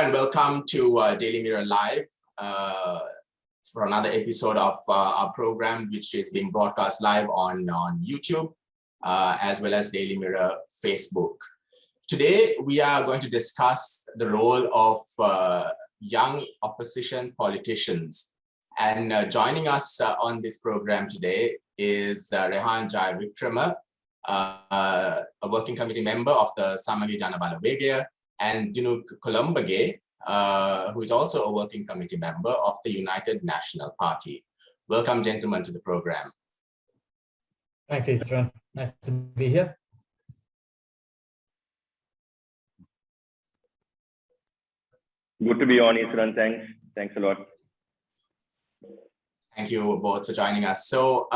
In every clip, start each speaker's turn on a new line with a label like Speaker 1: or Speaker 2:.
Speaker 1: and welcome to Daily Mirror Live for another episode of our program, which is being broadcast live on YouTube as well as Daily Mirror Facebook. Today, we are going to discuss the role of young opposition politicians. And joining us on this program today is Rehan Jayawickrama, a working committee member of the Samagi Jana Balawegaya, and Dinouk Colombage, who is also a working committee member of the United National Party. Welcome, gentlemen, to the program.
Speaker 2: Thanks, Isran. Nice to be here.
Speaker 3: Good to be on, Isran. Thanks a lot.
Speaker 1: Thank you both for joining us. So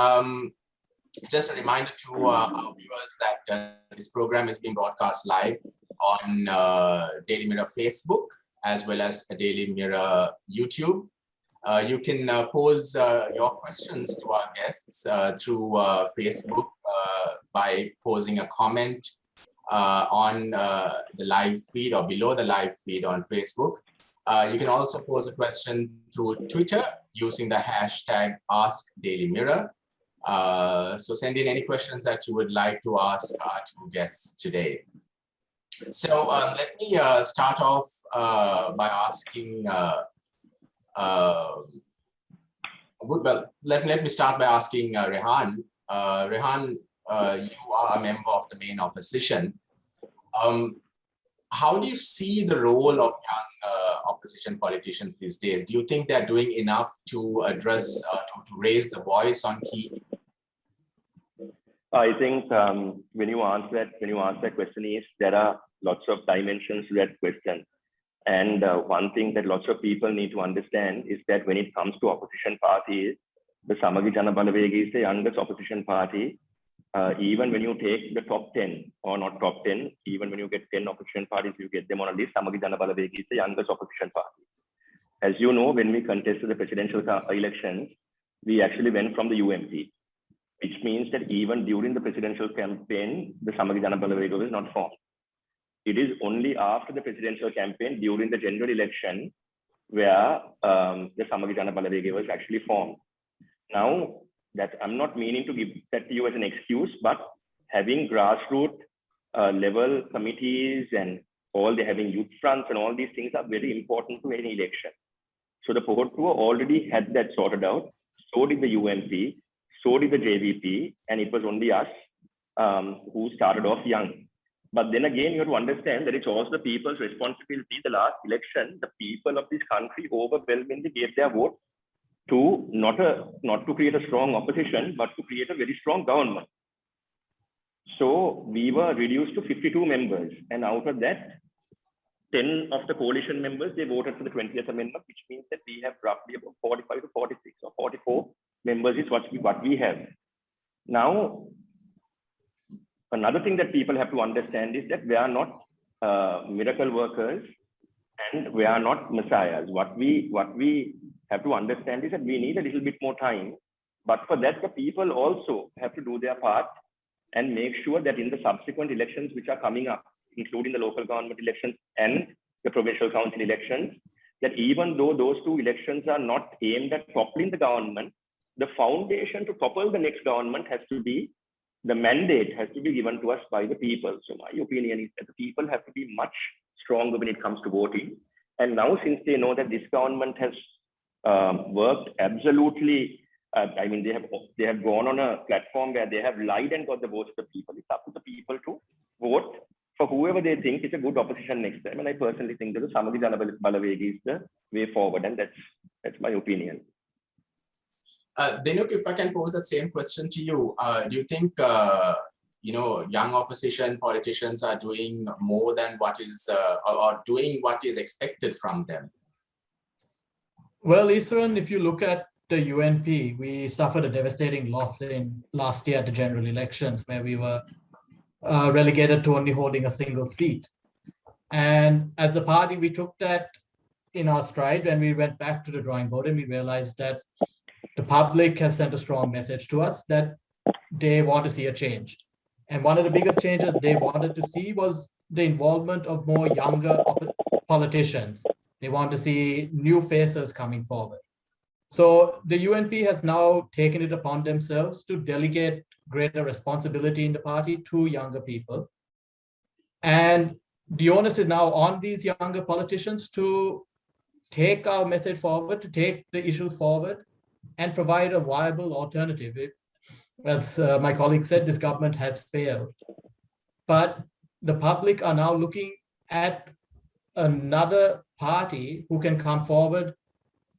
Speaker 1: just a reminder to our viewers that this program is being broadcast live on Daily Mirror Facebook as well as Daily Mirror YouTube. You can pose your questions to our guests through Facebook by posing a comment on the live feed or below the live feed on Facebook. You can also pose a question through Twitter using the hashtag AskDailyMirror. So send in any questions that you would like to ask our two guests today. So let me start off by asking, let me start by asking Rehan. Rehan, you are a member of the main opposition. How do you see the role of young opposition politicians these days? Do you think they're doing enough to address, to raise the voice on key?
Speaker 3: I think when you answer that question, is there are lots of dimensions to that question. And one thing that lots of people need to understand is that when it comes to opposition parties, the Samagi Jana Balawegaya is the youngest opposition party. Even when you take the top 10 or not top 10, even when you get 10 opposition parties, you get them on a list, Samagi Jana Balawegaya is the youngest opposition party. As you know, when we contested the presidential elections, we actually went from the UMP, which means that even during the presidential campaign, the Samagi Jana Balawegaya was not formed. It is only after the presidential campaign, during the general election, where the Samagi Jana Balawegaya was actually formed. Now, that I'm not meaning to give that to you as an excuse, but having grassroots level committees and having youth fronts and all these things are very important to any election. So the Pohot Tour already had that sorted out. So did the UMP, so did the JVP, and it was only us who started off young. But then again, you have to understand that it's also the people's responsibility. The last election, the people of this country overwhelmingly gave their vote to not to create a strong opposition, but to create a very strong government. So we were reduced to 52 members. And out of that, 10 of the coalition members, they voted for the 20th Amendment, which means that we have roughly about 45 to 46 or 44 members is what we have. Now, another thing that people have to understand is that we are not miracle workers and we are not messiahs. What we have to understand is that we need a little bit more time, but for that, the people also have to do their part and make sure that in the subsequent elections which are coming up, including the local government elections and the provincial council elections, that even though those two elections are not aimed at toppling the government, the foundation to topple the next government has to be, the mandate has to be given to us by the people. So my opinion is that the people have to be much stronger when it comes to voting. And now, since they know that this government has worked absolutely, I mean, they have gone on a platform where they have lied and got the votes of the people. It's up to the people to vote for whoever they think is a good opposition next time. And I personally think that the Samagi Jana Balawegaya is the way forward, and that's my opinion.
Speaker 1: Dinouk, if I can pose the same question to you, do you think young opposition politicians are doing more than what is or doing what is expected from them?
Speaker 2: Well, Isran, if you look at the UNP, we suffered a devastating loss in last year at the general elections, where we were relegated to only holding a single seat. And as a party, we took that in our stride when we went back to the drawing board, and we realized that the public has sent a strong message to us that they want to see a change. And one of the biggest changes they wanted to see was the involvement of more younger politicians. They want to see new faces coming forward. So the UNP has now taken it upon themselves to delegate greater responsibility in the party to younger people. And the onus is now on these younger politicians to take our message forward, to take the issues forward, and provide a viable alternative. As my colleague said, this government has failed. But the public are now looking at another party who can come forward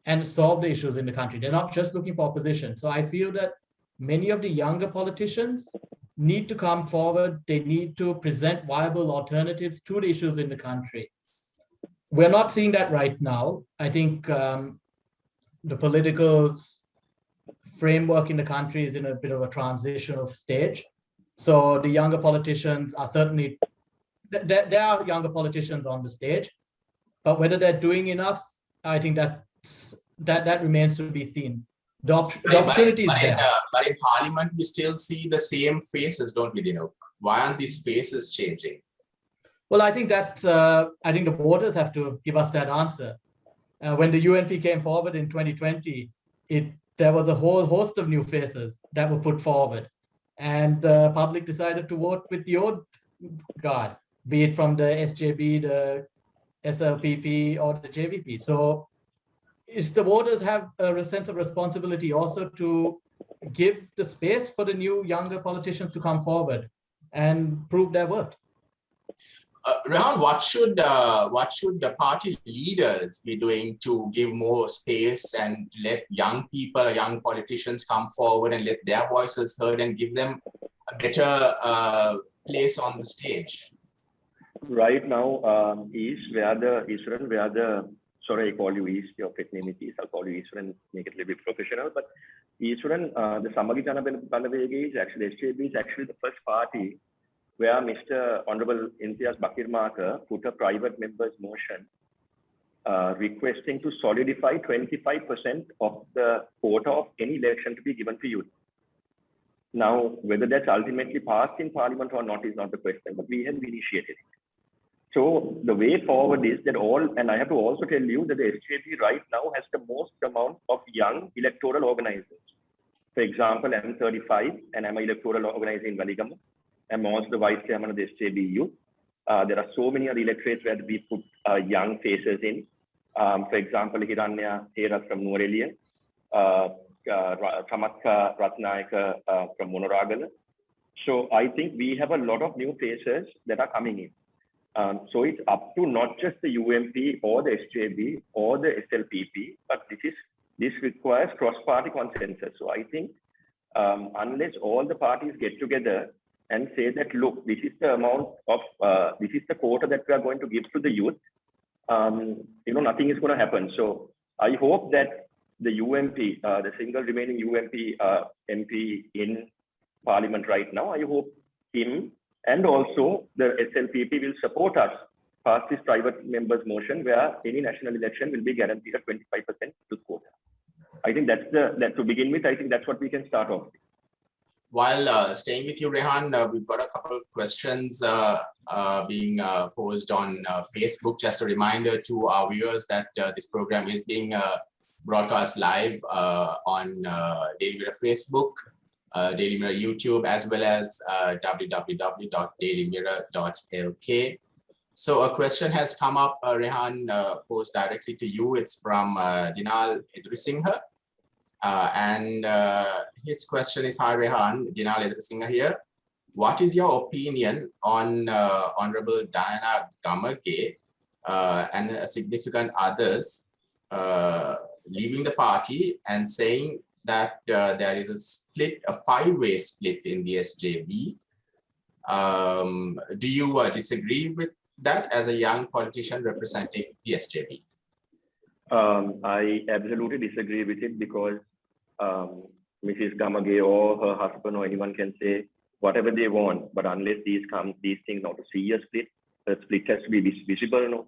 Speaker 2: and solve the issues in the country. They're not just looking for opposition. So I feel that many of the younger politicians need to come forward. They need to present viable alternatives to the issues in the country. We're not seeing that right now. I think the political framework in the country is in a bit of a transitional stage. So the younger politicians are certainly, there are younger politicians on the stage, but whether they're doing enough, I think that remains to be seen. The opportunity is there.
Speaker 1: But in Parliament, we still see the same faces, don't we, Dinouk? Why aren't these faces changing?
Speaker 2: Well, I think that I think the voters have to give us that answer. When the UNP came forward in 2020, there was a whole host of new faces that were put forward, and the public decided to vote with the old guard, be it from the SJB, the SLPP, or the JVP. So the voters have a sense of responsibility also to give the space for the new younger politicians to come forward and prove their worth.
Speaker 1: Rehan, what should the party leaders be doing to give more space and let young people, young politicians come forward and let their voices heard and give them a better place on the stage?
Speaker 3: Right now, sorry, I call you East, your pet name is East, I'll call you Eastern, make it a little bit professional, but Eastern, the Samagi Jana Balavege is actually, SJB is actually the first party where Mr. Honorable Imtiaz Bakir Marker put a private member's motion requesting to solidify 25% of the quota of any election to be given to youth. Now, whether that's ultimately passed in Parliament or not is not the question, but we have initiated it. So the way forward is that and I have to also tell you that the SJP right now has the most amount of young electoral organizers. For example, I'm 35 and I'm an electoral organizer in Valigam. I'm also the vice chairman of the SJB Youth. There are so many other electorates where we put young faces in. For example, Hiranya Hera from Nuwara Eliya, Samatka Ratnayaka from Monoragala. So I think we have a lot of new faces that are coming in. So it's up to not just the UMP or the SJB or the SLPP, but this requires cross-party consensus. So I think unless all the parties get together and say that, look, this is the amount of, this is the quota that we are going to give to the youth, nothing is going to happen. So I hope that the UMP, the single remaining UMP MP in Parliament right now, I hope him and also the SLPP will support us pass this private members motion where any national election will be guaranteed at 25% to quota. I think that to begin with, I think that's what we can start off with.
Speaker 1: While staying with you, Rehan, we've got a couple of questions being posed on Facebook. Just a reminder to our viewers that this program is being broadcast live on Daily Mirror Facebook, Daily Mirror YouTube, as well as www.dailymirror.lk. So a question has come up, Rehan, posed directly to you. It's from Dinal Idrisinghe. And his question is, hi Rehan, Dinal Idrisinghe here. What is your opinion on Honorable Jayawickrama and significant others leaving the party and saying that there is a split, a five-way split in the SJB? Do you disagree with that as a young politician representing the SJB?
Speaker 3: I absolutely disagree with it because Mrs. Gamage or her husband or anyone can say whatever they want, but unless these things now to see a split, the split has to be visible. No?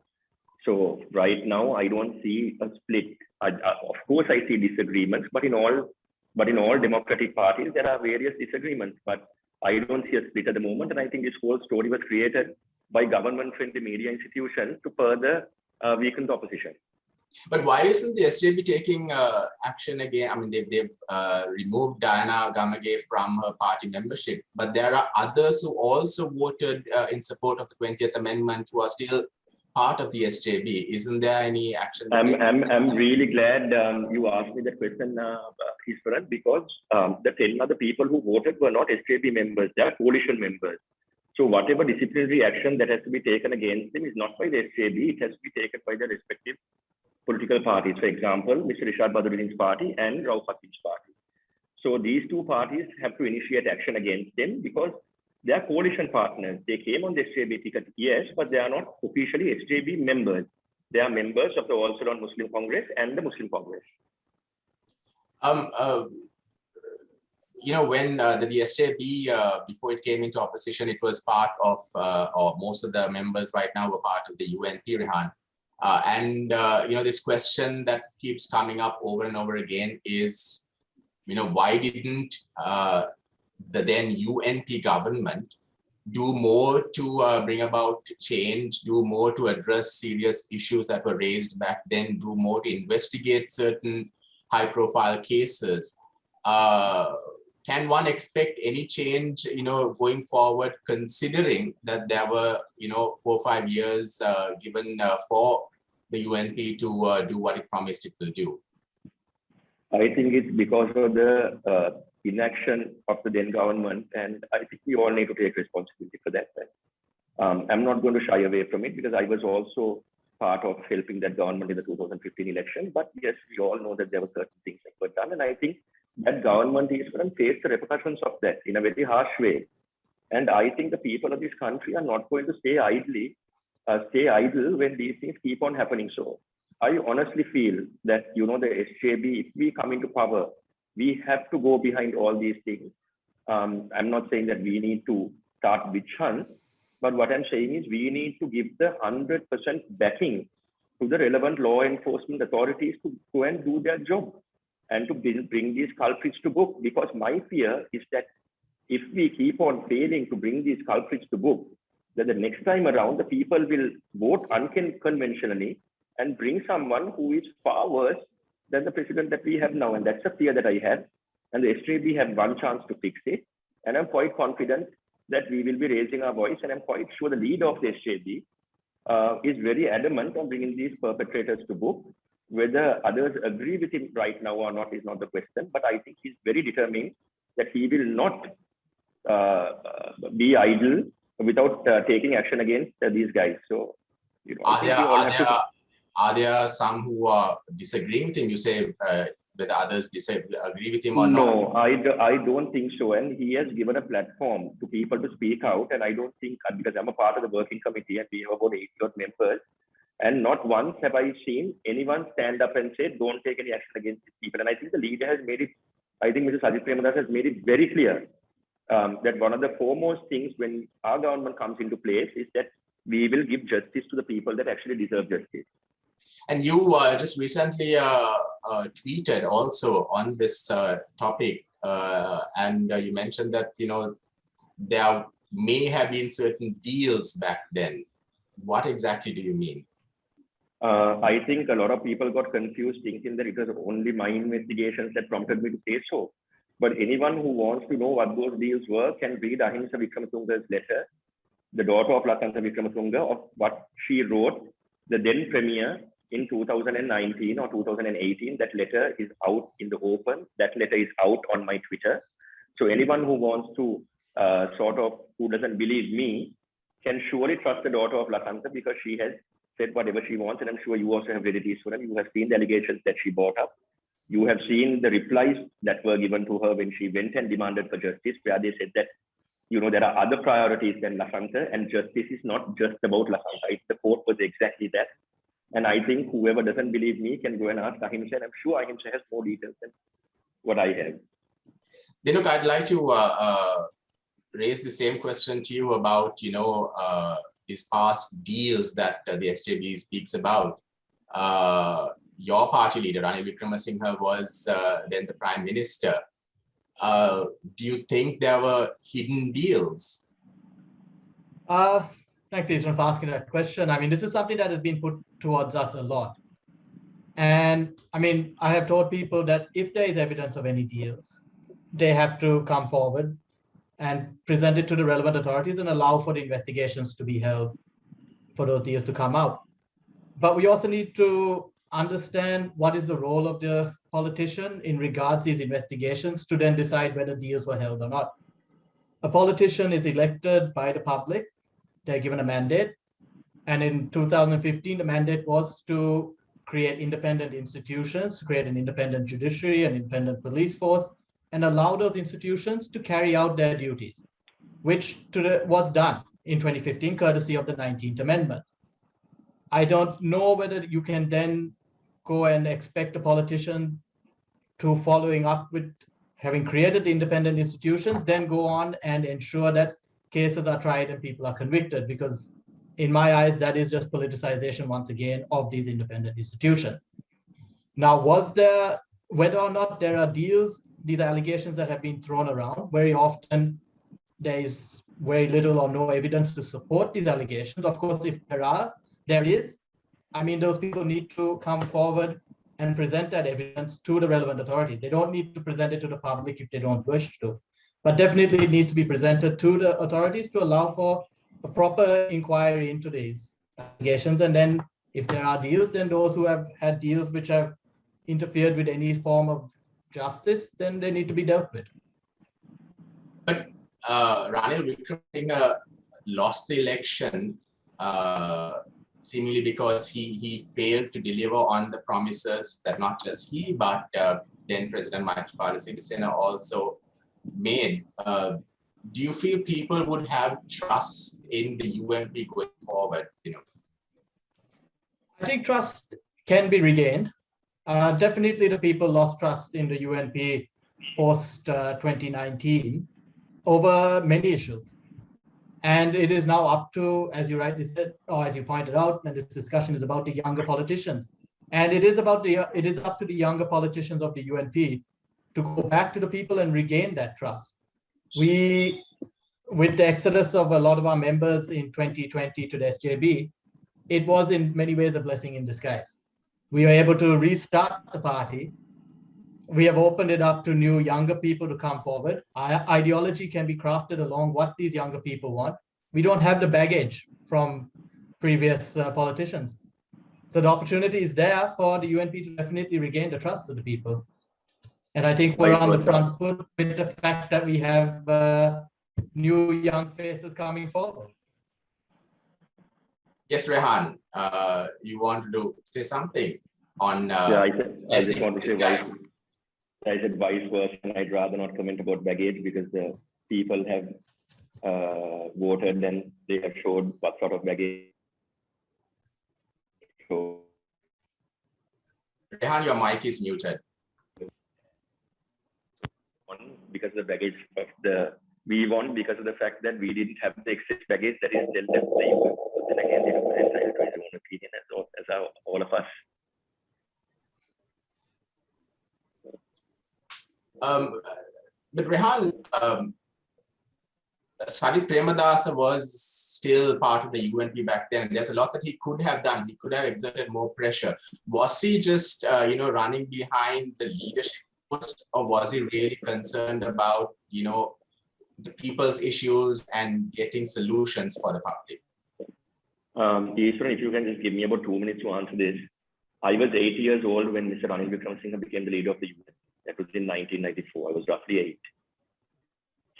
Speaker 3: So right now I don't see a split. Of course I see disagreements, but in all democratic parties there are various disagreements, but I don't see a split at the moment. And I think this whole story was created by government-friendly media institutions to further weaken the opposition.
Speaker 1: But why isn't the SJB taking action again? I mean, they've removed Diana Gamage from her party membership, but there are others who also voted in support of the 20th Amendment who are still part of the SJB. Isn't there any action?
Speaker 3: I'm really glad you asked me that question, Iswaran, because the 10 other people who voted were not SJB members, they are coalition members. So whatever disciplinary action that has to be taken against them is not by the SJB, it has to be taken by the respective political parties. For example, Mr. Rishad Badruddin's party and Rauf Hakim's party. So these two parties have to initiate action against them because they are coalition partners. They came on the SJB ticket, yes, but they are not officially SJB members. They are members of the All Ceylon Muslim Congress and the Muslim Congress.
Speaker 1: You know, when the SJB, before it came into opposition, it was part of, or most of the members right now were part of the UNP, Rehan. You know, this question that keeps coming up over and over again is, you know, why didn't the then UNP government do more to bring about change, do more to address serious issues that were raised back then, do more to investigate certain high-profile cases? Can one expect any change, you know, going forward, considering that there were, you know, 4 or 5 years given for the UNP to do what it promised it will do?
Speaker 3: I think it's because of the inaction of the then government, and I think we all need to take responsibility for that. I'm not going to shy away from it because I was also part of helping that government in the 2015 election. But yes, we all know that there were certain things that were done, and I think that government is going to face the repercussions of that in a very harsh way. And I think the people of this country are not going to stay idle when these things keep on happening. So I honestly feel that, you know, the SJB, if we come into power, we have to go behind all these things. I'm not saying that we need to start witch hunt, but what I'm saying is we need to give the 100% backing to the relevant law enforcement authorities to go and do their job and to bring these culprits to book. Because my fear is that if we keep on failing to bring these culprits to book, that the next time around, the people will vote unconventionally and bring someone who is far worse than the president that we have now. And that's a fear that I have. And the SJB have one chance to fix it. And I'm quite confident that we will be raising our voice. And I'm quite sure the leader of the SJB is very adamant on bringing these perpetrators to book. Whether others agree with him right now or not is not the question. But I think he's very determined that he will not be idle without taking action against these guys. So, you know,
Speaker 1: are there some who are disagreeing with him? You say whether others agree with him or not?
Speaker 3: No, I don't think so. And he has given a platform to people to speak out. And I don't think, because I'm a part of the working committee and we have about 80 members, and not once have I seen anyone stand up and say, don't take any action against these people. And I think the leader has made it, I think Mr. Sajid Premadas has made it very clear that one of the foremost things when our government comes into place is that we will give justice to the people that actually deserve justice.
Speaker 1: And you just recently tweeted also on this topic, and you mentioned that, you know, there may have been certain deals back then. What exactly do you mean?
Speaker 3: I think a lot of people got confused thinking that it was only my investigations that prompted me to say so. But anyone who wants to know what those deals were can read Ahimsa Wickramatunga's letter, the daughter of Lakanta Wickramatunga, of what she wrote, the then premier in 2019 or 2018. That letter is out in the open. That letter is out on my Twitter. So anyone who wants to who doesn't believe me can surely trust the daughter of Lakanta because she has said whatever she wants. And I'm sure you also have read it, Iswaran. You have seen the allegations that she brought up. You have seen the replies that were given to her when she went and demanded for justice, where they said that, you know, there are other priorities than Lakanta, and justice is not just about Lakanta. The court was exactly that. And I think whoever doesn't believe me can go and ask Ahimsa, and I'm sure Ahimsa has more details than what I have.
Speaker 1: Dinouk, I'd like to raise the same question to you about, you know, these past deals that the SJB speaks about. Your party leader, Ranil Wickremesinghe, was then the Prime Minister. Do you think there were hidden deals?
Speaker 2: Thanks, Isran, for asking that question. I mean, this is something that has been put towards us a lot. And I mean, I have told people that if there is evidence of any deals, they have to come forward and present it to the relevant authorities and allow for the investigations to be held for those deals to come out. But we also need to understand what is the role of the politician in regards to these investigations to then decide whether deals were held or not. A politician is elected by the public. They're given a mandate. And in 2015, the mandate was to create independent institutions, to create an independent judiciary, an independent police force, and allow those institutions to carry out their duties, which was done in 2015, courtesy of the 19th Amendment. I don't know whether you can then go and expect a politician to following up with having created independent institutions, then go on and ensure that cases are tried and people are convicted, because in my eyes, that is just politicization once again of these independent institutions. Now, whether or not there are deals, these allegations that have been thrown around, very often there is very little or no evidence to support these allegations. Of course, if there is, I mean, those people need to come forward and present that evidence to the relevant authority. They don't need to present it to the public if they don't wish to, but definitely it needs to be presented to the authorities to allow for a proper inquiry into these allegations. And then if there are deals, then those who have had deals which have interfered with any form of justice, then they need to be dealt with.
Speaker 1: But Ranil Wickremesinghe lost the election seemingly because he failed to deliver on the promises that not just he, but then President Maithripala Sirisena also made. Do you feel people would have trust in the UNP going forward?
Speaker 2: I think trust can be regained. Definitely the people lost trust in the UNP post 2019 over many issues. And it is now up to, as you rightly said, or as you pointed out, and this discussion is about the younger politicians. And it is up to the younger politicians of the UNP to go back to the people and regain that trust. With the exodus of a lot of our members in 2020 to the SJB, it was in many ways a blessing in disguise. We were able to restart the party. We have opened it up to new younger people to come forward. Our ideology can be crafted along what these younger people want. We don't have the baggage from previous politicians. So the opportunity is there for the UNP to definitely regain the trust of the people. And I think we're on the front foot with the fact that we have new young faces coming forward.
Speaker 3: Yes, Rehan, you want to say something on? I just want to say vice. I said vice versa. I'd rather not comment about baggage because the people have voted and they have showed what sort of baggage. So,
Speaker 1: Rehan, your mic is muted.
Speaker 3: Because the baggage of we won because of the fact that we didn't have the excess baggage that is dealt with the EU. But then again, entitled to his own opinion as all of us.
Speaker 1: But Rehan, Sajith Premadasa was still part of the UNP back then. There's a lot that he could have done. He could have exerted more pressure. Was he just, running behind the leadership post, or was he really concerned about, the people's issues and getting solutions for the public?
Speaker 3: Eastern, if you can just give me about 2 minutes to answer this. I was 8 years old when Mr. Ranil Wickremesinghe became the leader of the UN. That was in 1994. I was roughly 8.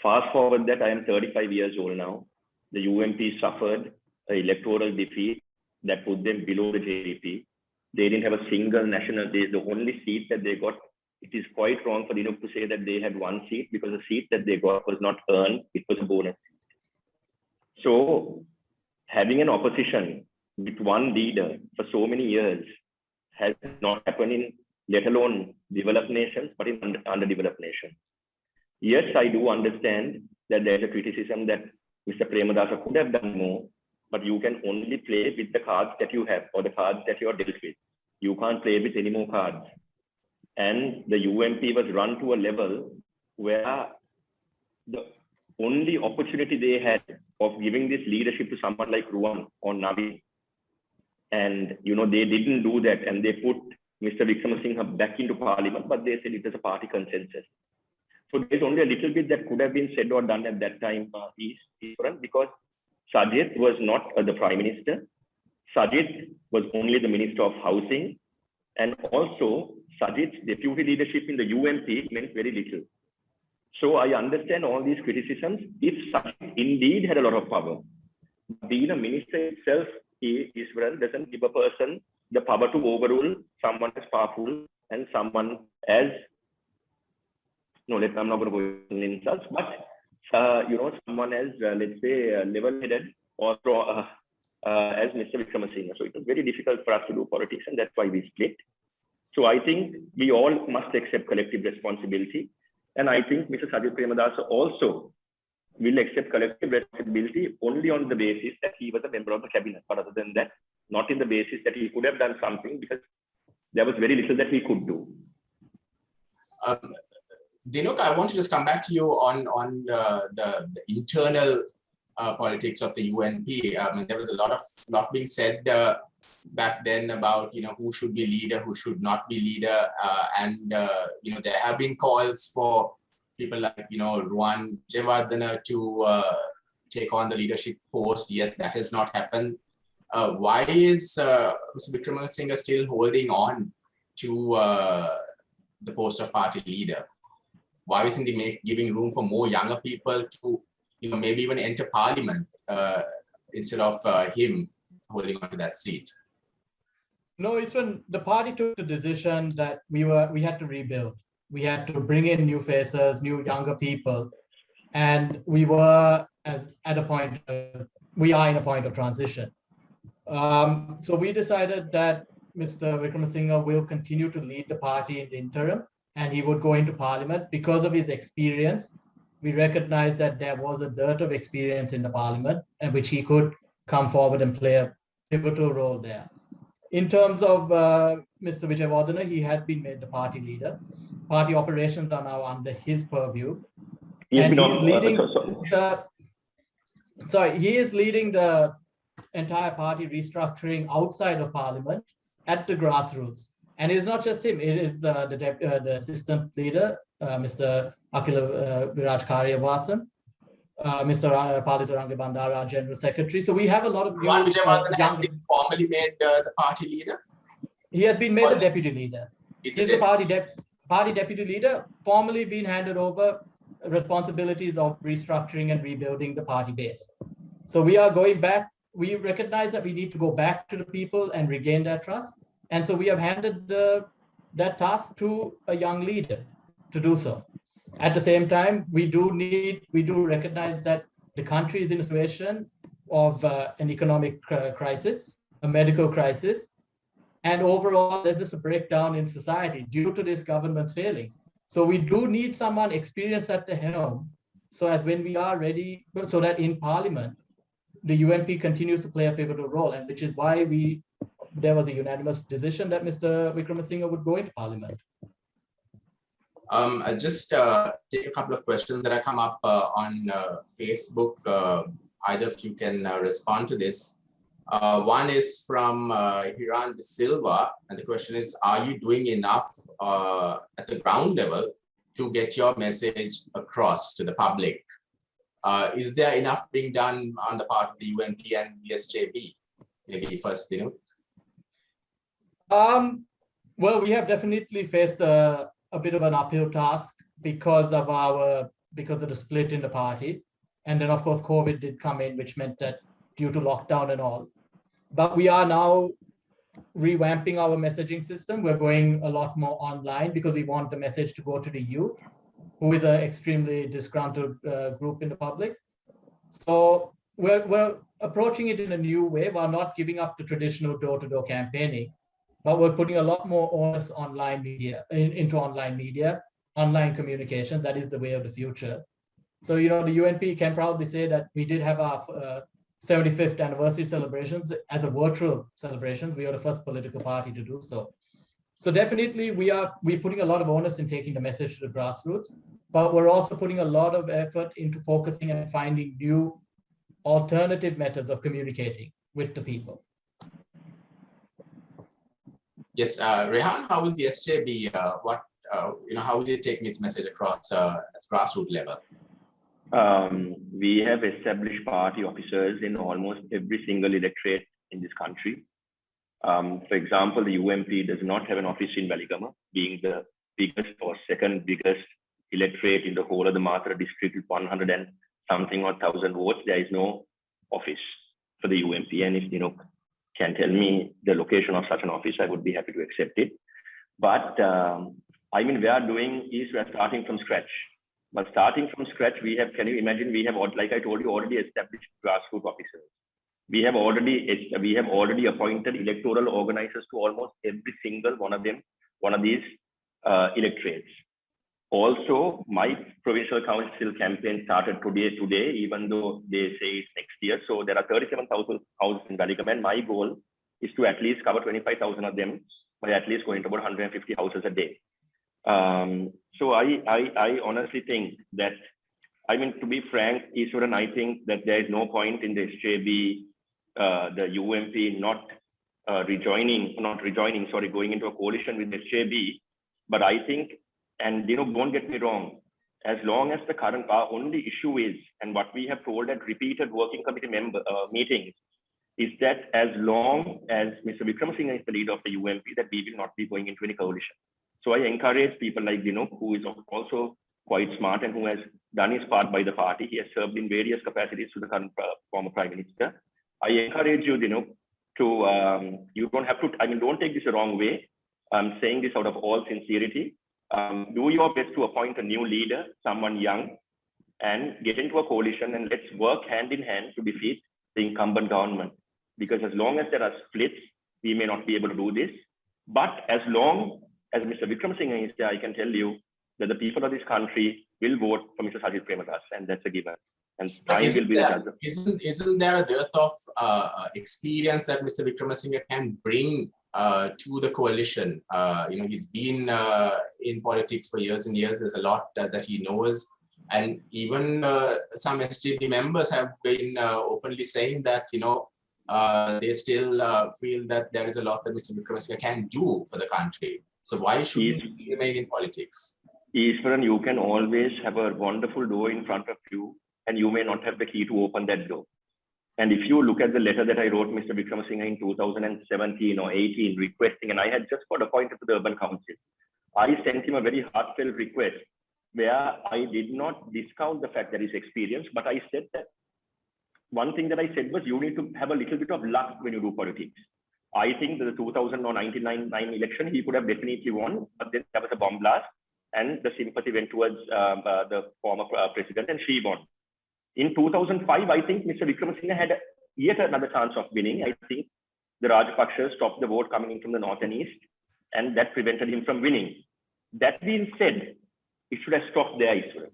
Speaker 3: Fast forward that I am 35 years old now. The UMP suffered an electoral defeat that put them below the JDP. They didn't have a single national. The only seat that they got, it is quite wrong for Dinouk to say that they had one seat because the seat that they got was not earned. It was a bonus. So having an opposition with one leader for so many years has not happened in, let alone developed nations, but in underdeveloped nations. Yes, I do understand that there is a criticism that Mr. Premadasa could have done more, but you can only play with the cards that you have or the cards that you are dealt with. You can't play with any more cards. And the UMP was run to a level where the only opportunity they had of giving this leadership to someone like Ruan or Navi And, they didn't do that. And they put Mr. Wickramasinghe back into parliament, but they said it was a party consensus. So there's only a little bit that could have been said or done at that time, is different, because Sajid was not the prime minister. Sajid was only the minister of housing. And also Sajid's deputy leadership in the UNP meant very little. So I understand all these criticisms if Sajid indeed had a lot of power. Being a minister itself, Israel doesn't give a person the power to overrule someone as powerful and someone as, I'm not going to go in insults, but someone as, let's say, level-headed or as Mr. Wickramasinghe. So it was very difficult for us to do politics, and that's why we split. So I think we all must accept collective responsibility. And I think Mr. Sajid Premadasa also will accept collective responsibility only on the basis that he was a member of the cabinet. But other than that, not in the basis that he could have done something, because there was very little that he could do.
Speaker 1: Dinouk, I want to just come back to you on the internal politics of the UNP. I mean, there was a lot being said back then about who should be leader, who should not be leader, and there have been calls for people like Rehan to take on the leadership post. Yet that has not happened. Why is Mr. Wickramasinghe still holding on to the post of party leader? Why isn't he giving room for more younger people to maybe even enter parliament instead of him holding on to that seat?
Speaker 2: No, it's when the party took the decision that we had to rebuild. We had to bring in new faces, new younger people, and we were at a point. We are in a point of transition. So we decided that Mr. Wickramasinghe will continue to lead the party in the interim, and he would go into parliament because of his experience. We recognized that there was a dearth of experience in the parliament, and which he could come forward and play a pivotal role there. In terms of Mr. Jayawickrama, he has been made the party leader. Party operations are now under his purview. He is leading the entire party restructuring outside of parliament at the grassroots. And it's not just him, it is the assistant leader, Mr. Akila Viraj Karyavasan, Mr. Palitaranga Bandara, General Secretary. So we have a lot of
Speaker 1: Rehan has been formally made the party leader?
Speaker 2: He has been made the deputy leader. He's the party deputy leader, formally been handed over responsibilities of restructuring and rebuilding the party base. So we are going back. We recognize that we need to go back to the people and regain their trust. And so we have handed that task to a young leader to do so. At the same time, we do recognize that the country is in a situation of an economic crisis, a medical crisis, and overall there's just a breakdown in society due to this government's failings. So we do need someone experienced at the helm, so as when we are ready, so that in Parliament, the UNP continues to play a pivotal role, and which is why there was a unanimous decision that Mr. Wickramasinghe would go into Parliament.
Speaker 1: I'll just take a couple of questions that have come up on Facebook. Either of you can respond to this. One is from Hiran De Silva, and the question is, are you doing enough at the ground level to get your message across to the public? Is there enough being done on the part of the UNP and the SJB? Maybe first, Dinouk.
Speaker 2: Well, we have definitely faced a bit of an uphill task because of the split in the party. And then of course, COVID did come in, which meant that due to lockdown and all. But we are now revamping our messaging system. We're going a lot more online because we want the message to go to the youth, who is an extremely disgruntled group in the public. So we're approaching it in a new way. We're not giving up the traditional door-to-door campaigning, but we're putting a lot more onus online media into online media, online communication. That is the way of the future. So, the UNP can proudly say that we did have our 75th anniversary celebrations as a virtual celebrations. We are the first political party to do so. So definitely we're putting a lot of onus in taking the message to the grassroots, but we're also putting a lot of effort into focusing and finding new alternative methods of communicating with the people.
Speaker 1: Yes, Rehan, how is the SJB? How is it taking its message across at grassroots level?
Speaker 3: We have established party officers in almost every single electorate in this country. For example, the UMP does not have an office in Jayawickrama, being the biggest or second biggest electorate in the whole of the Matra district with 100 and something or 1,000 votes. There is no office for the UMP. And if Dinouk can tell me the location of such an office, I would be happy to accept it. But I mean, we are starting from scratch. But starting from scratch, can you imagine, we have, like I told you, already established grassroots officers. We have already appointed electoral organizers to almost every single one of these electorates. Also, my provincial council campaign started today, even though they say it's next year. So there are 37,000 houses in Jayawickrama, and my goal is to at least cover 25,000 of them by at least going to about 150 houses a day. So I honestly think that, I mean, to be frank, Iswaran, I think that there is no point in the SJB, the UMP going into a coalition with the SJB. But I think, and don't get me wrong, as long as the current, our only issue is, and what we have told at repeated working committee meetings, is that as long as Mr. Wickramasinghe is the leader of the UMP, that we will not be going into any coalition. So I encourage people like Dinouk, who is also quite smart and who has done his part by the party. He has served in various capacities to the current former Prime Minister. I encourage you, Dinouk, to, you don't have to, I mean, don't take this the wrong way. I'm saying this out of all sincerity. Do your best to appoint a new leader, someone young, and get into a coalition, and let's work hand in hand to defeat the incumbent government. Because as long as there are splits, we may not be able to do this. But as long as Mr. Wickramasinghe is there, I can tell you that the people of this country will vote for Mr. Sajid Premadas, and that's a given. And time will be the judge.
Speaker 1: Isn't there a dearth of experience that Mr. Wickramasinghe can bring to the coalition? He's been in politics for years and years. There's a lot that he knows. And even some SJB members have been openly saying that, they still feel that there is a lot that Mr. Wickramasinghe can do for the country. So why should he remain in politics?
Speaker 3: Iswaran, you can always have a wonderful door in front of you, and you may not have the key to open that door. And if you look at the letter that I wrote Mr. Wickramasinghe in 2017 or 18 requesting, and I had just got appointed to the Urban Council, I sent him a very heartfelt request where I did not discount the fact that he's experienced, but I said that one thing that I said was you need to have a little bit of luck when you do politics. I think that the 2099 election, he could have definitely won, but then there was a bomb blast and the sympathy went towards the former president and she won. In 2005, I think Mr. Wickramasinghe had yet another chance of winning. I think the Rajapakshas stopped the vote coming in from the north and east, and that prevented him from winning. That being said, it should have stopped there, Iswaran.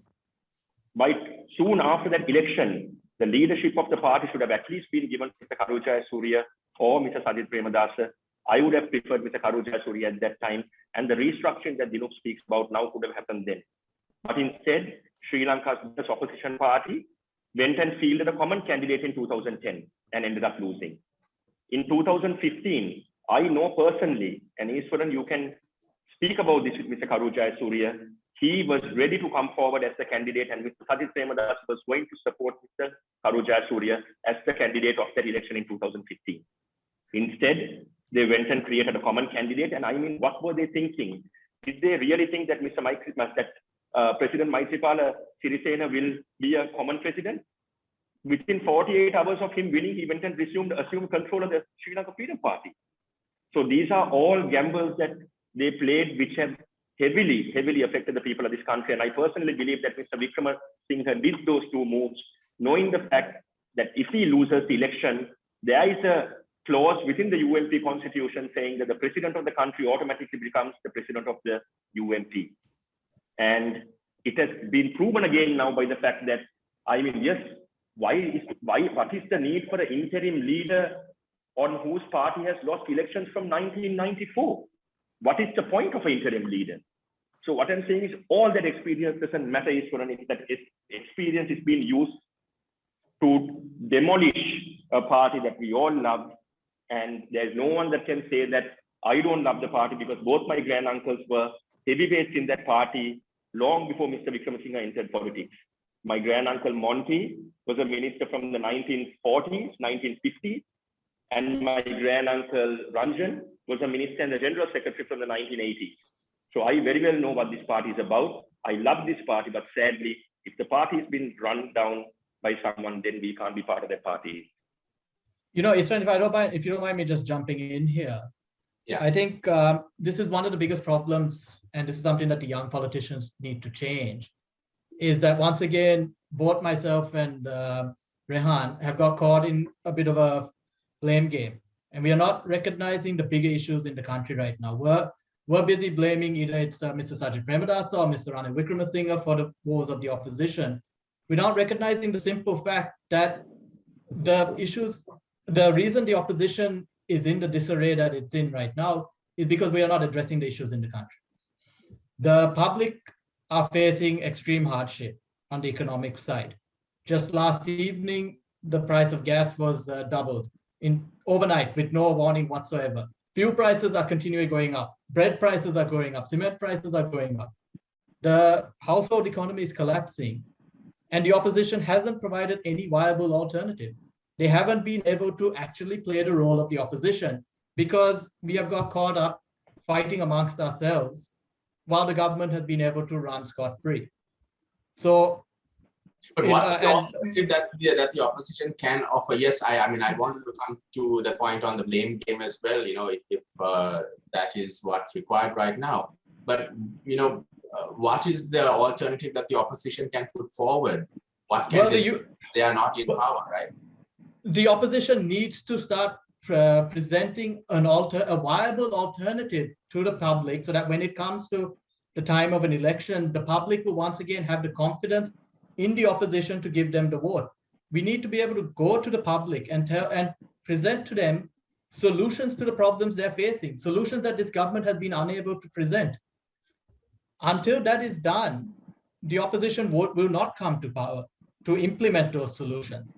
Speaker 3: But soon after that election, the leadership of the party should have at least been given to Mr. Karu Jayasuriya or Mr. Sajid Premadas. I would have preferred Mr. Karu Jayasuriya at that time, and the restructuring that Dinouk speaks about now could have happened then. But instead, Sri Lanka's biggest opposition party went and fielded a common candidate in 2010 and ended up losing. In 2015, I know personally, and Iswaran, you can speak about this with Mr. Karu Jayasuriya, he was ready to come forward as the candidate, and Mr. Sajid Premadas was going to support Mr. Karu Jayasuriya as the candidate of that election in 2015. Instead, they went and created a common candidate, and I mean, what were they thinking? Did they really think that President Maithripala Sirisena will be a common president? Within 48 hours of him winning, he went and assumed control of the Sri Lanka Freedom Party. So these are all gambles that they played, which have heavily affected the people of this country. And I personally believe that Mr. Wickramasinghe did those two moves, knowing the fact that if he loses the election, there is a clause within the UMP constitution saying that the president of the country automatically becomes the president of the UMP. And it has been proven again now by the fact that, I mean, yes, what is the need for an interim leader on whose party has lost elections from 1994? What is the point of an interim leader? So what I'm saying is all that experience doesn't matter, is that experience is being used to demolish a party that we all love. And there's no one that can say that I don't love the party because both my granduncles were heavyweights in that party long before Mr. Wickramasinghe entered politics. My granduncle Monty was a minister from the 1940s, 1950s, and my granduncle Ranjan was a minister and the general secretary from the 1980s. So I very well know what this party is about. I love this party, but sadly, if the party has been run down by someone, then we can't be part of that party.
Speaker 2: You know, Isran, if you don't mind me just jumping in here,
Speaker 1: Yeah.
Speaker 2: I think this is one of the biggest problems, and this is something that the young politicians need to change, is that once again, both myself and Rehan have got caught in a bit of a blame game, and we are not recognizing the bigger issues in the country right now. We're busy blaming either it's Mr. Sajid Premadasa or Mr. Jayawickrama for the woes of the opposition. We're not recognizing the simple fact that the reason the opposition is in the disarray that it's in right now is because we are not addressing the issues in the country. The public are facing extreme hardship on the economic side. Just last evening, the price of gas was doubled overnight with no warning whatsoever. Fuel prices are continually going up. Bread prices are going up. Cement prices are going up. The household economy is collapsing, and the opposition hasn't provided any viable alternative. They haven't been able to actually play the role of the opposition because we have got caught up fighting amongst ourselves while the government has been able to run scot-free. So,
Speaker 1: but what's the alternative that the opposition can offer? Yes, I mean, I wanted to come to the point on the blame game as well, you know, if that is what's required right now. But, you know, what is the alternative that the opposition can put forward? What can they are not in power, right?
Speaker 2: The opposition needs to start presenting a viable alternative to the public so that when it comes to the time of an election, the public will once again have the confidence in the opposition to give them the vote. We need to be able to go to the public and present to them solutions to the problems they're facing, solutions that this government has been unable to present. Until that is done, the opposition will not come to power to implement those solutions.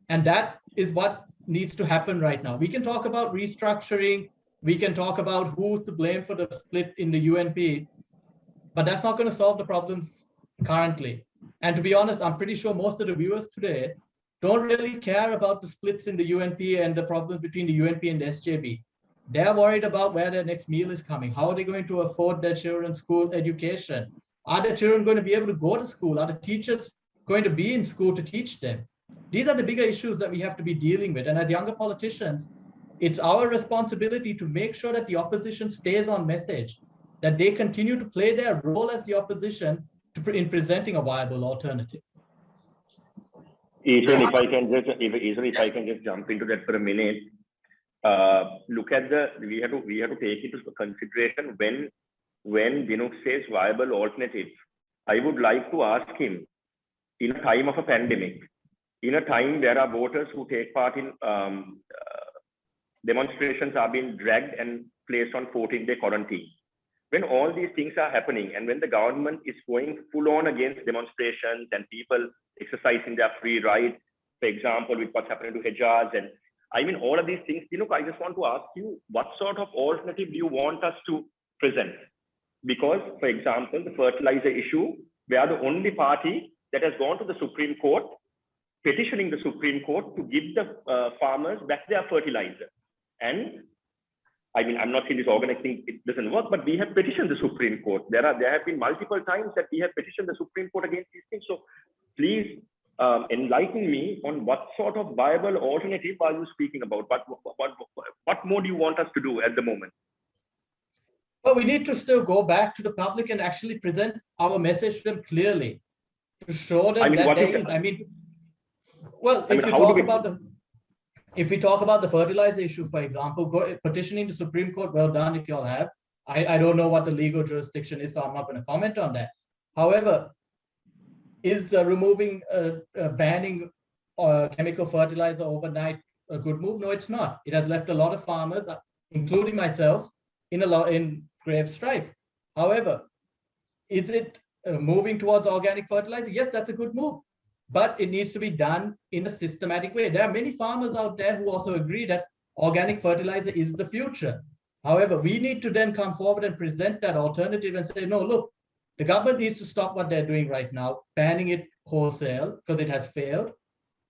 Speaker 2: And that is what needs to happen right now. We can talk about restructuring, we can talk about who's to blame for the split in the UNP, but that's not going to solve the problems currently. And to be honest, I'm pretty sure most of the viewers today don't really care about the splits in the UNP and the problems between the UNP and the SJB. They're worried about where their next meal is coming. How are they going to afford their children's school education? Are their children going to be able to go to school? Are the teachers going to be in school to teach them? These are the bigger issues that we have to be dealing with. And as younger politicians, it's our responsibility to make sure that the opposition stays on message, that they continue to play their role as the opposition in presenting a viable alternative.
Speaker 3: Isran, if I can just jump into that for a minute. Look at we have to take into consideration when Dinouk says viable alternative. I would like to ask him, in a time of a pandemic, in a time where our voters who take part in demonstrations are being dragged and placed on 14-day quarantine, when all these things are happening and when the government is going full on against demonstrations and people exercising their free right, for example, with what's happening to Hejaz, and I mean, all of these things, Dinouk, I just want to ask you, what sort of alternative do you want us to present? Because, for example, the fertilizer issue, we are the only party that has gone to the Supreme Court, petitioning the Supreme Court to give the farmers back their fertilizer. And I mean, I'm not saying this organic thing, it doesn't work, but we have petitioned the Supreme Court. There have been multiple times that we have petitioned the Supreme Court against these things. So please enlighten me on what sort of viable alternative are you speaking about? What more do you want us to do at the moment?
Speaker 2: Well, we need to still go back to the public and actually present our message to them clearly, to show them if we talk about the fertilizer issue, for example, petitioning the Supreme Court, well done if you all have. I don't know what the legal jurisdiction is, so I'm not going to comment on that. However, is banning chemical fertilizer overnight a good move? No, it's not. It has left a lot of farmers, including myself, in grave strife. However, is it moving towards organic fertilizer? Yes, that's a good move, but it needs to be done in a systematic way. There are many farmers out there who also agree that organic fertilizer is the future. However, we need to then come forward and present that alternative and say, no, look, the government needs to stop what they're doing right now, banning it wholesale because it has failed,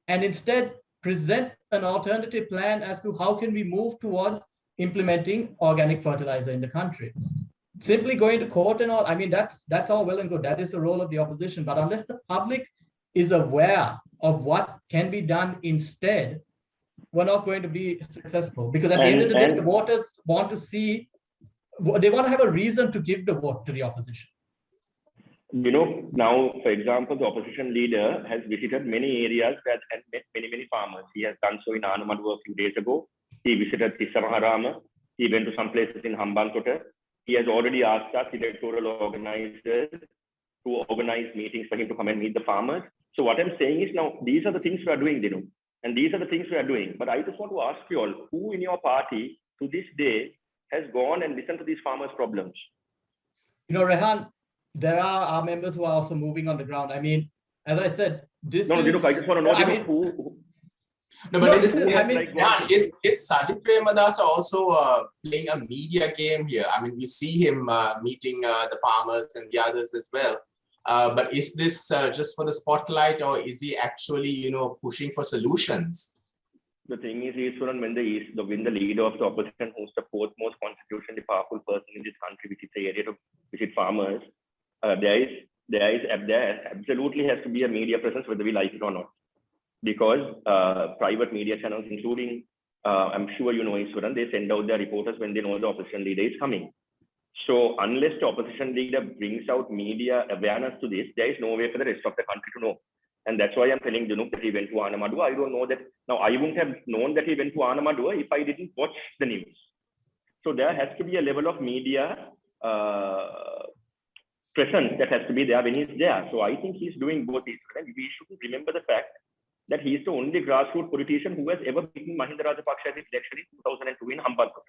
Speaker 2: and instead present an alternative plan as to how can we move towards implementing organic fertilizer in the country. Simply going to court and all, I mean, that's all well and good. That is the role of the opposition. But unless the public is aware of what can be done instead, we're not going to be successful. Because at the end of the day, the voters want to see, they want to have a reason to give the vote to the opposition.
Speaker 3: You know, now, for example, the opposition leader has visited many areas and met many farmers. He has done so in Anamadua a few days ago. He visited Tissamaharama. He went to some places in Hambantota. He has already asked us, electoral organizers, to organize meetings for him to come and meet the farmers. So what I'm saying is now, these are the things we are doing, Dinouk, and these are the things we are doing. But I just want to ask you all, who in your party to this day has gone and listened to these farmers' problems?
Speaker 2: You know, Rehan, there are our members who are also moving on the ground. I mean, as I said, this
Speaker 3: no,
Speaker 2: is...
Speaker 3: Dinouk, I just want to know,
Speaker 2: I mean,
Speaker 3: who
Speaker 1: No, but
Speaker 3: is
Speaker 1: Sajid Premadas also playing a media game here? I mean, we see him meeting the farmers and the others as well. But is this just for the spotlight, or is he actually, you know, pushing for solutions?
Speaker 3: The thing is, Iswaran, when the leader of the opposition, who's the fourth most constitutionally powerful person in this country, which is the area to visit farmers, there absolutely has to be a media presence, whether we like it or not. Because private media channels, including, I'm sure you know, Iswaran, they send out their reporters when they know the opposition leader is coming. So unless the opposition leader brings out media awareness to this, there is no way for the rest of the country to know. And that's why I'm telling Dinouk that he went to Anamadua. I don't know that. Now, I wouldn't have known that he went to Anamadua if I didn't watch the news. So there has to be a level of media presence that has to be there when he's there. So I think he's doing both. We shouldn't remember the fact that he is the only grassroots politician who has ever beaten Mahinda Rajapaksa at his election in 2002 in Hambantota.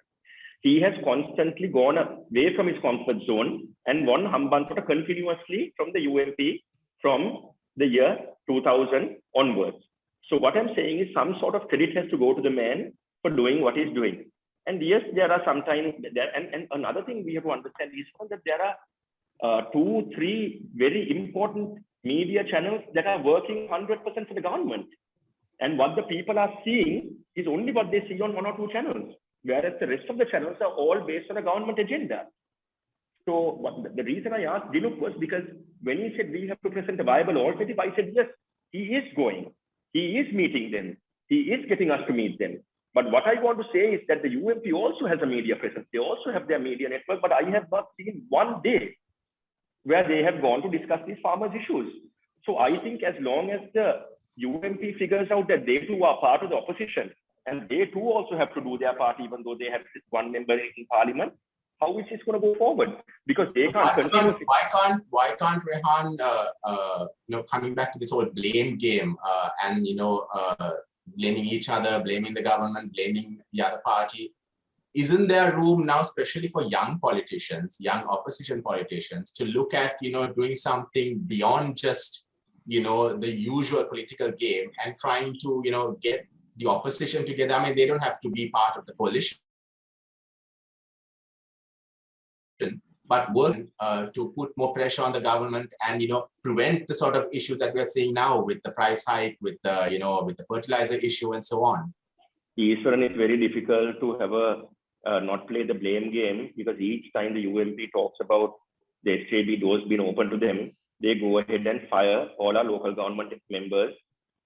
Speaker 3: He has constantly gone away from his comfort zone and won Hambantota continuously from the UMP from the year 2000 onwards. So what I'm saying is some sort of credit has to go to the man for doing what he's doing. And yes, there are sometimes, and another thing we have to understand is that there are 2-3 very important media channels that are working 100% for the government. And what the people are seeing is only what they see on 1 or 2 channels, whereas the rest of the channels are all based on a government agenda. So the reason I asked Dinouk was because when he said we have to present a viable alternative, I said, yes, he is going. He is meeting them. He is getting us to meet them. But what I want to say is that the UMP also has a media presence. They also have their media network, but I have not seen one day where they have gone to discuss these farmers' issues. So I think as long as the UMP figures out that they too are part of the opposition, and they too also have to do their part, even though they have one member in parliament, how is this going to go forward? Because they can't.
Speaker 1: Why can't Rehan, coming back to this whole blame game and blaming each other, blaming the government, blaming the other party? Isn't there room now, especially for young politicians, young opposition politicians, to look at doing something beyond just the usual political game and trying to get the opposition together? I mean, they don't have to be part of the coalition, but work to put more pressure on the government and prevent the sort of issues that we're seeing now with the price hike, with the with the fertilizer issue and so on.
Speaker 3: Iswaran, it's very difficult to have not play the blame game, because each time the UMP talks about the SJB doors being open to them, they go ahead and fire all our local government members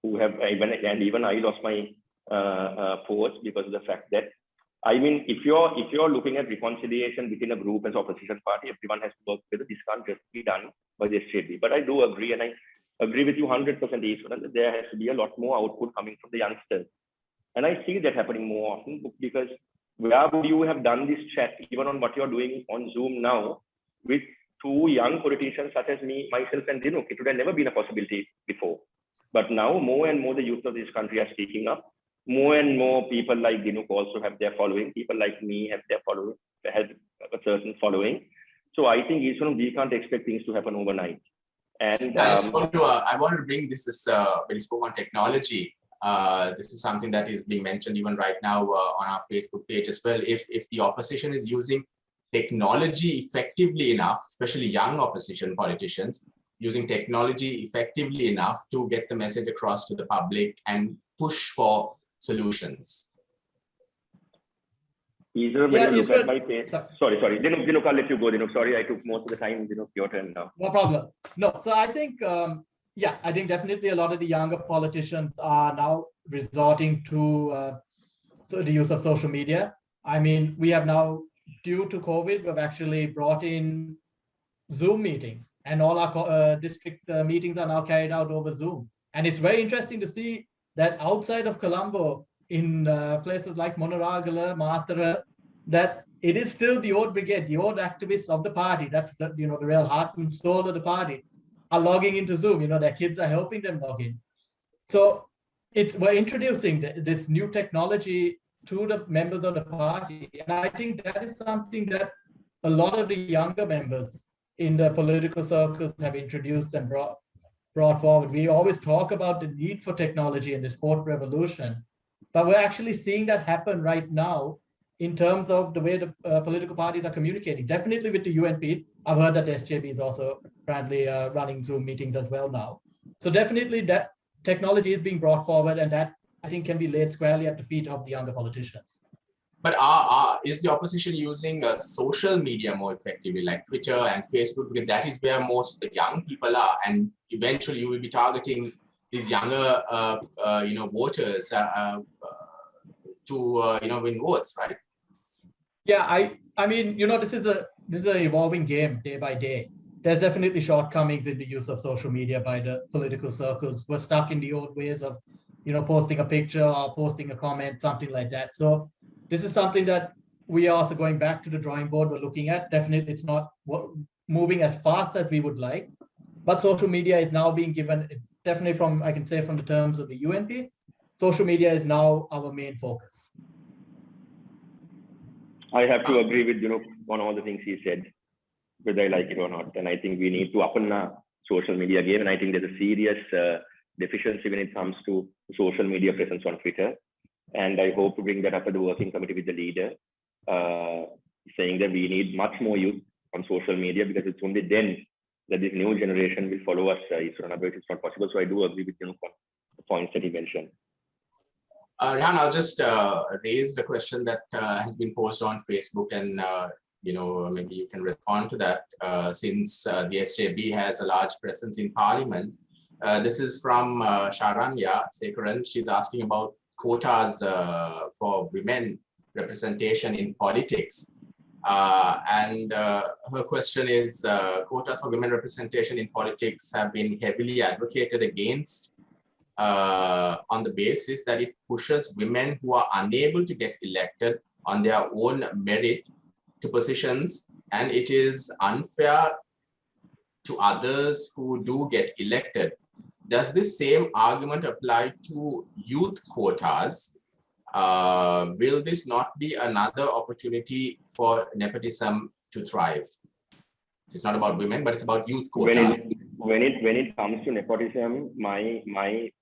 Speaker 3: who have even I lost my post because of the fact that, I mean, if you're looking at reconciliation within a group as opposition party, everyone has to work together. This can't just be done by the SJB. But I do agree, and I agree with you 100%, Iswaran, that there has to be a lot more output coming from the youngsters. And I see that happening more often, because where would you have done this chat, even on what you're doing on Zoom now, with 2 young politicians such as me, myself, and Dinouk? It would have never been a possibility before. But now more and more the youth of this country are speaking up. More and more people like Dinouk also have their following. People like me have their following, have a certain following. So I think we can't expect things to happen overnight. And
Speaker 1: I want to bring this when you spoke on technology. This is something that is being mentioned even right now on our Facebook page as well. If the opposition is using technology effectively enough, especially young opposition politicians, using technology effectively enough to get the message across to the public and push for solutions.
Speaker 3: Either when you look at my page, sorry, Dinouk, I'll let you go, Dinouk. Sorry, I took most of the time. Dinouk, your turn now.
Speaker 2: No problem. No, so I think, yeah, I think definitely a lot of the younger politicians are now resorting to the use of social media. I mean, we have now, due to COVID, we've actually brought in Zoom meetings, and all our district meetings are now carried out over Zoom. And it's very interesting to see that outside of Colombo, in places like Monaragala, Matara, that it is still the old brigade, the old activists of the party. That's the, the real heart and soul of the party are logging into Zoom. Their kids are helping them log in. So we're introducing this new technology to the members of the party. And I think that is something that a lot of the younger members in the political circles have introduced and brought forward. We always talk about the need for technology in this fourth revolution, but we're actually seeing that happen right now in terms of the way the political parties are communicating. Definitely with the UNP. I've heard that the SJB is also apparently running Zoom meetings as well now. So definitely that technology is being brought forward, and that I think can be laid squarely at the feet of the younger politicians.
Speaker 1: But is the opposition using social media more effectively, like Twitter and Facebook? Because that is where most of the young people are, and eventually you will be targeting these younger, voters to win votes, right?
Speaker 2: Yeah, I mean, this is an evolving game day by day. There's definitely shortcomings in the use of social media by the political circles. We're stuck in the old ways of, posting a picture or posting a comment, something like that. So this is something that we are also going back to the drawing board. We're looking at. Definitely, it's not moving as fast as we would like, but social media is now being given, definitely from the terms of the UNP, social media is now our main focus.
Speaker 3: I have to agree with on all the things he said, whether I like it or not. And I think we need to up on the social media game. And I think there's a serious deficiency when it comes to social media presence on Twitter. And I hope to bring that up at the working committee with the leader, saying that we need much more youth on social media, because it's only then that this new generation will follow us. Otherwise, it's not possible. So I do agree with the points that he mentioned.
Speaker 1: Rehan, I'll just raise the question that has been posted on Facebook, and maybe you can respond to that, since the SJB has a large presence in Parliament. This is from Sharanya Sekaran. She's asking about quotas for women representation in politics. And her question is, quotas for women representation in politics have been heavily advocated against on the basis that it pushes women who are unable to get elected on their own merit to positions, and it is unfair to others who do get elected. Does this same argument apply to youth quotas? Will this not be another opportunity for nepotism to thrive? It's not about women, but it's about youth quotas.
Speaker 3: When it comes to nepotism, my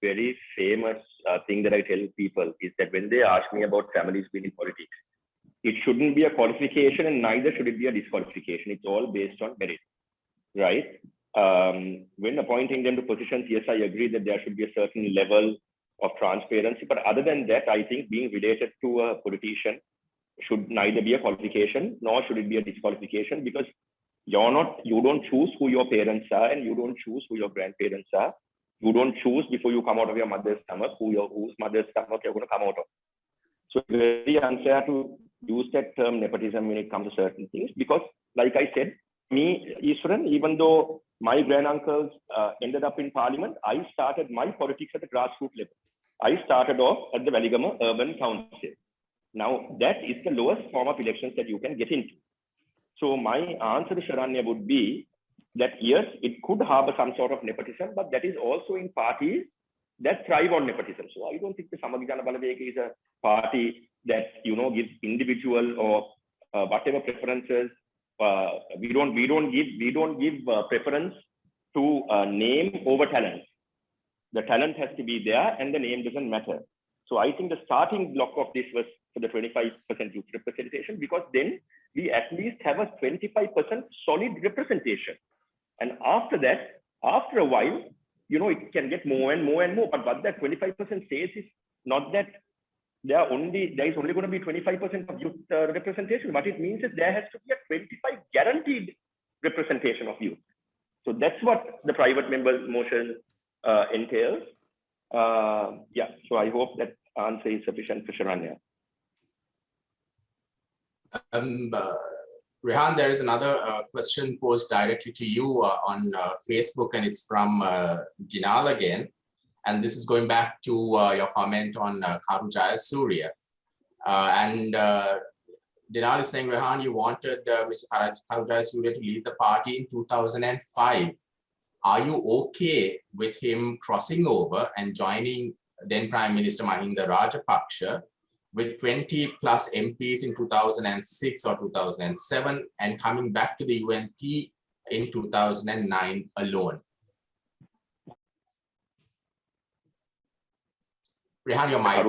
Speaker 3: very famous thing that I tell people is that when they ask me about families being in politics, it shouldn't be a qualification, and neither should it be a disqualification. It's all based on merit, right? When appointing them to positions, yes, I agree that there should be a certain level of transparency. But other than that, I think being related to a politician should neither be a qualification nor should it be a disqualification, because you don't choose who your parents are, and you don't choose who your grandparents are. You don't choose before you come out of your mother's stomach whose mother's stomach you're going to come out of. So it's very unfair to use that term nepotism when it comes to certain things, because like I said, me, Iswaran, even though my granduncles ended up in Parliament, I started my politics at the grassroots level. I started off at the Waligama Urban Council. Now, that is the lowest form of elections that you can get into. So my answer to Sharanya would be that yes, it could harbor some sort of nepotism, but that is also in parties that thrive on nepotism. So I don't think the Samagijana Balaveka is a party that gives individual or whatever preferences. We don't give preference to name over talent. The talent has to be there and the name doesn't matter. So I think the starting block of this was for the 25% youth representation, because then we at least have a 25% solid representation. And after that, after a while, it can get more and more and more. But what that 25% says is not that there is only going to be 25% of youth representation. What it means is there has to be a 25 guaranteed representation of youth. So that's what the private members motion entails. So I hope that answer is sufficient for Sharanya.
Speaker 1: Rehan, there is another question posed directly to you on Facebook, and it's from Dinouk again. And this is going back to your comment on Karu Jayasuriya. And Dinouk is saying, Rehan, you wanted Mr. Karu Jayasuriya to lead the party in 2005. Are you okay with him crossing over and joining then Prime Minister Mahinda Rajapaksa with 20 plus MPs in 2006 or 2007 and coming back to the UNP in 2009 alone? Rehan, your mic.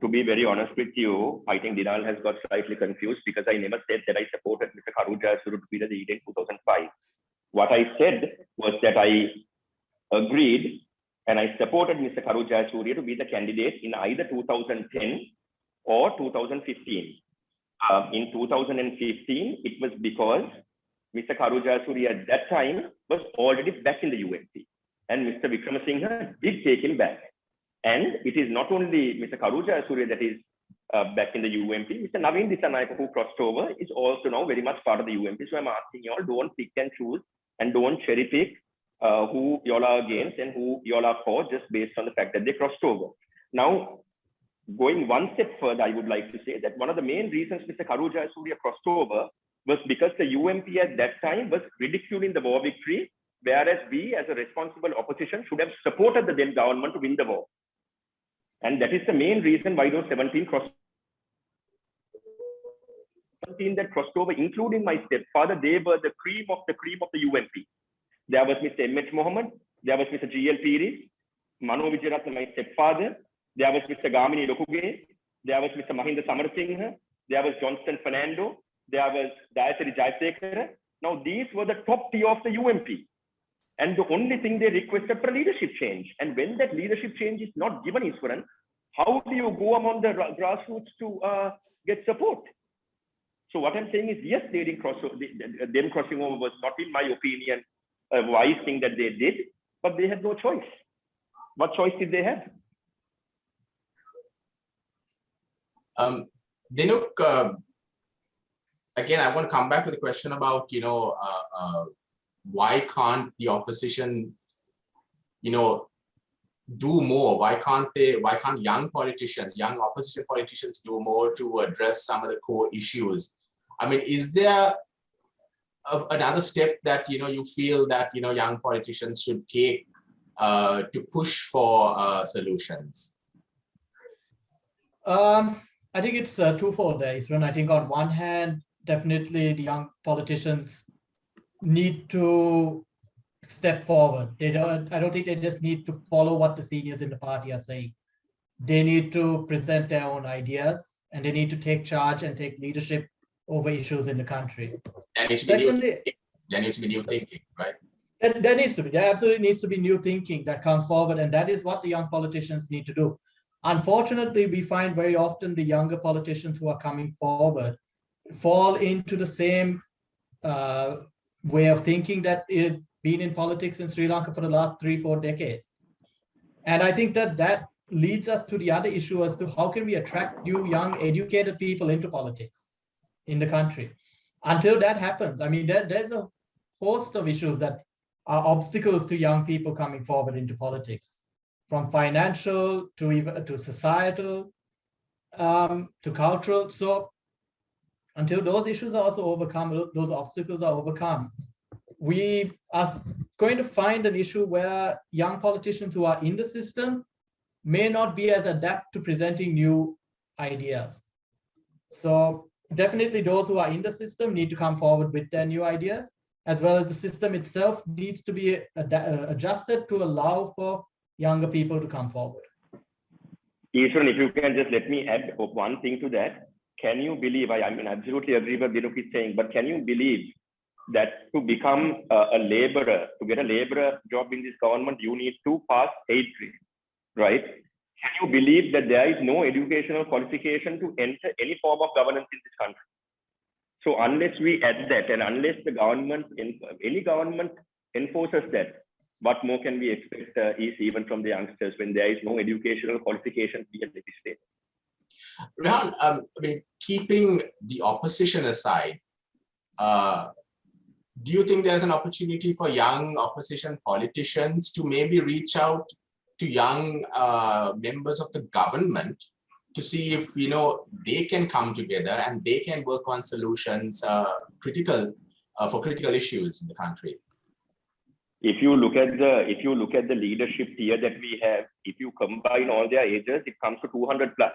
Speaker 3: To be very honest with you, I think Dinouk has got slightly confused, because I never said that I supported Mr. Karu Jayasuriya to be the leader in 2005. What I said was that I agreed and I supported Mr. Karu Jayasuriya to be the candidate in either 2010 or 2015. In 2015, it was because Mr. Karu Jayasuriya at that time was already back in the UNP, and Mr. Wickramasinghe did take him back. And it is not only Mr. Karu Jayasuriya that is back in the UMP, Mr. Naveen Dissanayake, who crossed over, is also now very much part of the UMP. So I'm asking you all, don't pick and choose and don't cherry pick who you all are against and who you all are for just based on the fact that they crossed over. Now, going one step further, I would like to say that one of the main reasons Mr. Karu Jayasuriya crossed over was because the UMP at that time was ridiculing the war victory, whereas we as a responsible opposition should have supported the then government to win the war. And that is the main reason why those 17 that crossed over, including my stepfather, they were the cream of the UMP. There was Mr. M.H. Mohammed, there was Mr. G.L. Piri, Mano Vijayaratne, my stepfather, there was Mr. Gamini Lokuge, there was Mr. Mahinda Samarasinghe, there was Johnston Fernando, there was Dayasiri Jayasekara. Now, these were the top tier of the UMP. And the only thing they requested for leadership change. And when that leadership change is not given, Iswaran, how do you go among the grassroots to get support? So what I'm saying is, yes, they didn't cross over. Them crossing over was not, in my opinion, a wise thing that they did, but they had no choice. What choice did they have?
Speaker 1: Dinouk, again, I want to come back to the question about, why can't the opposition, do more? Why can't young opposition politicians do more to address some of the core issues? I mean, is there another step that, you feel that, young politicians should take to push for solutions?
Speaker 2: I think it's twofold there, Isran. I think on one hand, definitely the young politicians need to step forward. I don't think they just need to follow what the seniors in the party are saying. They need to present their own ideas, and they need to take charge and take leadership over issues in the country.
Speaker 1: There needs to be new thinking, right?
Speaker 2: There needs to be. There absolutely needs to be new thinking that comes forward, and that is what the young politicians need to do. Unfortunately, we find very often the younger politicians who are coming forward fall into the same way of thinking that is been in politics in Sri Lanka for the last 3-4 decades. And I think that leads us to the other issue as to how can we attract new, young, educated people into politics in the country. Until that happens, I mean, there's a host of issues that are obstacles to young people coming forward into politics, from financial to societal to cultural. So until those issues are also overcome, those obstacles are overcome, we are going to find an issue where young politicians who are in the system may not be as adept to presenting new ideas. So definitely those who are in the system need to come forward with their new ideas. as well as the system itself needs to be adjusted to allow for younger people to come forward.
Speaker 3: Isran, if you can just let me add one thing to that. Can you believe, I mean, absolutely agree with Dinouk is saying, but can you believe that to become a laborer, to get a laborer job in this government, you need to pass 8th grade, right? Can you believe that there is no educational qualification to enter any form of governance in this country? So unless we add that, and unless the government, any government enforces that, what more can we expect is even from the youngsters when there is no educational qualification to be legislated?
Speaker 1: Rehan, I mean, keeping the opposition aside, do you think there's an opportunity for young opposition politicians to maybe reach out to young members of the government to see if, you know, they can come together and they can work on solutions for critical issues in the country?
Speaker 3: If you look at the leadership tier that we have, if you combine all their ages, it comes to 200 plus.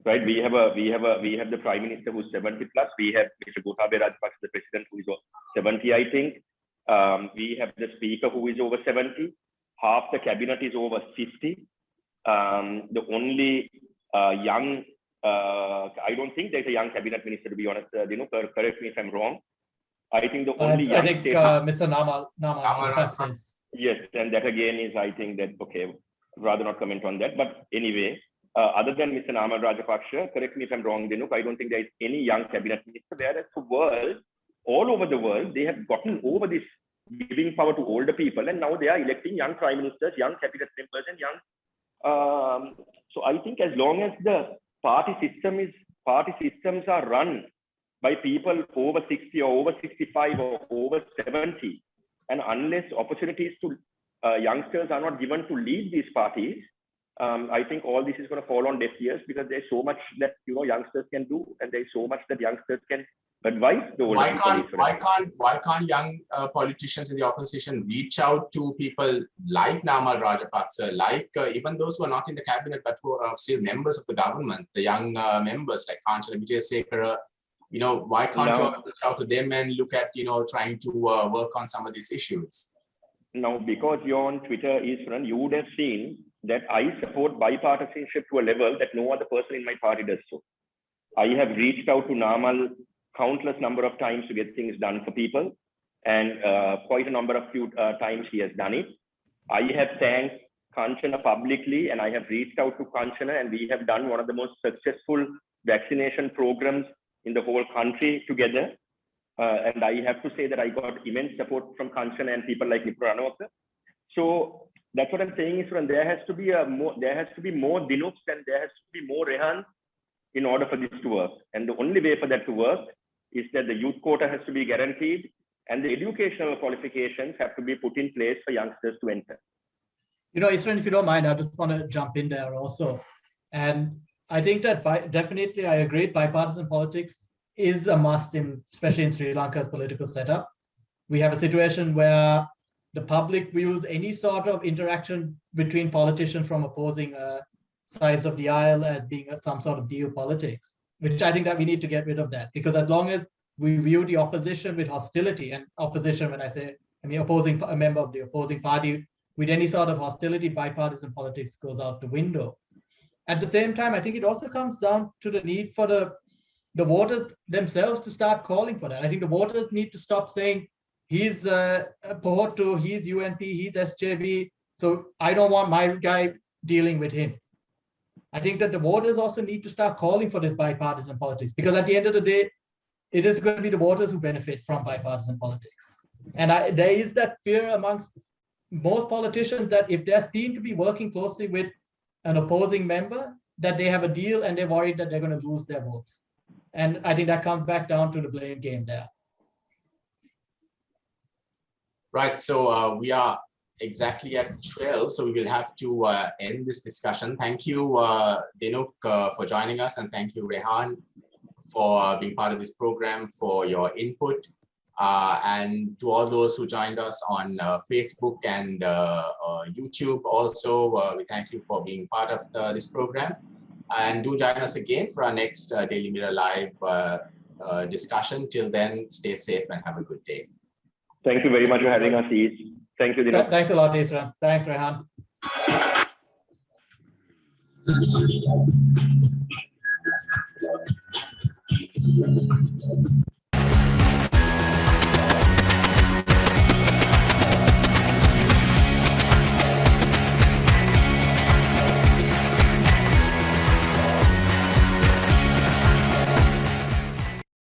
Speaker 3: Right? We have the Prime Minister who's 70 plus. We have Mr. Gotabaya Rajapaksa, the President, who is 70, I think. We have the Speaker who is over 70. Half the cabinet is over 50. The only young, I don't think there's a young cabinet minister, to be honest. Correct me if I'm wrong. I think the only young
Speaker 2: Mr. Namal says.
Speaker 3: Yes, and that again is, I think that, okay, rather not comment on that. But anyway, other than Mr. Namal Rajapaksa, correct me if I'm wrong, Dinouk, I don't think there is any young cabinet minister, whereas the world, all over the world, they have gotten over this giving power to older people, and now they are electing young prime ministers, young cabinet members, and young. So I think as long as the party systems are run by people over 60 or over 65 or over 70, and unless opportunities to youngsters are not given to lead these parties, I think all this is going to fall on deaf ears, because there's so much that youngsters can do, and there's so much that youngsters can advise the older people.
Speaker 1: Why can't young politicians in the opposition reach out to people like Namal Rajapaksa, like even those who are not in the cabinet but who are still members of the government, the young members like Kanchana Wijayasekara? Why can't you reach out to them and look at trying to work on some of these issues?
Speaker 3: Now, because you're on Twitter, Isran, you would have seen that I support bipartisanship to a level that no other person in my party does so. I have reached out to Namal countless number of times to get things done for people, and quite a number of times he has done it. I have thanked Kanchana publicly, and I have reached out to Kanchana, and we have done one of the most successful vaccination programs in the whole country together. And I have to say that I got immense support from Kanchana and people like Nipur Anwaka. So that's what I'm saying, is there has to be more Dinouks, and there has to be more Rehan in order for this to work. And the only way for that to work is that the youth quota has to be guaranteed, and the educational qualifications have to be put in place for youngsters to enter.
Speaker 2: Isran, if you don't mind, I just want to jump in there also. And I think that definitely I agree, bipartisan politics is a must, especially in Sri Lanka's political setup. We have a situation where the public views any sort of interaction between politicians from opposing sides of the aisle as being some sort of deal politics, which I think that we need to get rid of that, because as long as we view the opposition with hostility, and opposition, when I mean opposing a member of the opposing party with any sort of hostility, bipartisan politics goes out the window. At the same time, I think it also comes down to the need for the voters themselves to start calling for that. I think the voters need to stop saying, he's Pohotu, he's UNP, he's SJB, so I don't want my guy dealing with him. I think that the voters also need to start calling for this bipartisan politics, because at the end of the day, it is going to be the voters who benefit from bipartisan politics. And there is that fear amongst most politicians that if they're seen to be working closely with an opposing member, that they have a deal and they're worried that they're going to lose their votes. And I think that comes back down to the blame game there.
Speaker 1: Right, so we are exactly at 12, so we will have to end this discussion. Thank you, Dinouk, for joining us, and thank you, Rehan, for being part of this program, for your input, and to all those who joined us on Facebook and YouTube also, we thank you for being part of this program. And do join us again for our next Daily Mirror Live discussion. Till then, stay safe and have a good day.
Speaker 3: Thank you very much for having us, East. Thank you, Dinouk.
Speaker 2: Thanks a lot, Isran. Thanks, Rehan.